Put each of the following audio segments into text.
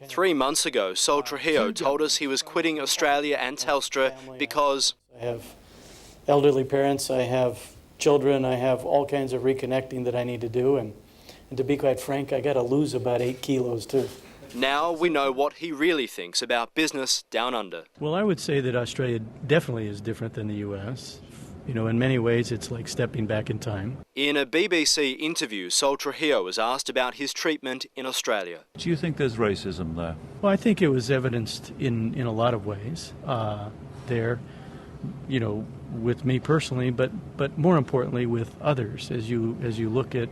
3 months ago, Sol Trujillo told us he was quitting Australia and Telstra because I have elderly parents, I have children, I have all kinds of reconnecting that I need to do, and to be quite frank, I got to lose about 8 kilos too. now we know what he really thinks about business down under. Well, I would say that Australia definitely is different than the US. You know, in many ways, it's like stepping back in time. In a BBC interview, Sol Trujillo was asked about his treatment in Australia. Do you think there's racism there? Well, I think it was evidenced in a lot of ways there, you know, with me personally, but more importantly with others as you look at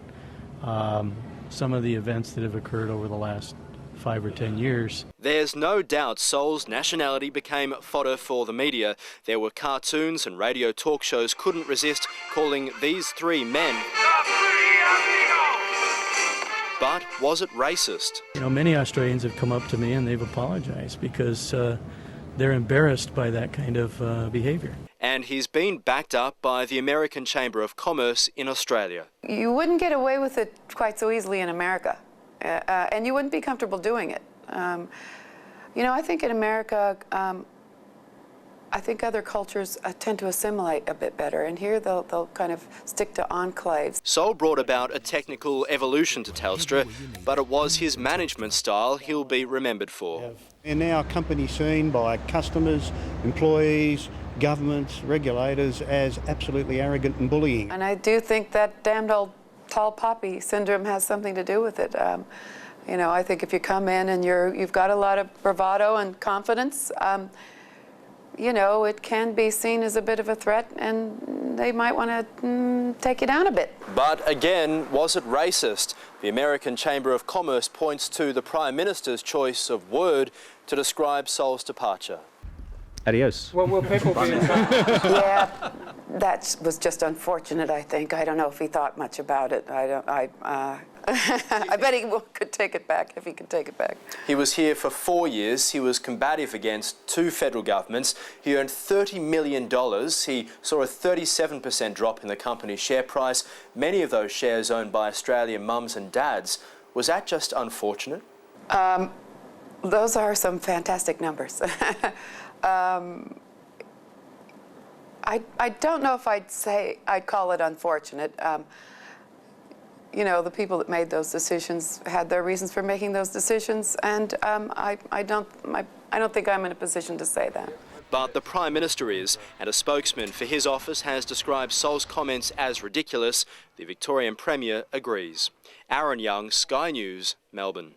some of the events that have occurred over the last 5 or 10 years. There's no doubt Sol's nationality became fodder for the media. There were cartoons and radio talk shows couldn't resist calling these three men. But was it racist? You know, many Australians have come up to me and they've apologized because they're embarrassed by that kind of behavior. And he's been backed up by the American Chamber of Commerce in Australia. You wouldn't get away with it quite so easily in America. And you wouldn't be comfortable doing it. You know, I think in America, I think other cultures tend to assimilate a bit better, and here they'll kind of stick to enclaves. Sol brought about a technical evolution to Telstra, but it was his management style he'll be remembered for. They're now a company seen by customers, employees, governments, regulators as absolutely arrogant and bullying. And I do think that damned old tall poppy syndrome has something to do with it. You know, I think if you come in and you've got a lot of bravado and confidence, you know, it can be seen as a bit of a threat, and they might want to take you down a bit. But again, was it racist? The American Chamber of Commerce points to the Prime Minister's choice of word to describe Sol's departure. Adios. Well, will people be in touch? Yeah, that was just unfortunate, I think. I don't know if he thought much about it. I bet he could take it back, if he could take it back. He was here for 4 years. He was combative against 2 federal governments. He earned $30 million. He saw a 37% drop in the company's share price, many of those shares owned by Australian mums and dads. Was that just unfortunate? Those are some fantastic numbers. I don't know if I'd call it unfortunate. You know, the people that made those decisions had their reasons for making those decisions, and I don't think I'm in a position to say that. But the Prime Minister is, and a spokesman for his office has described Sol's comments as ridiculous. The Victorian Premier agrees. Ahron, Sky News, Melbourne.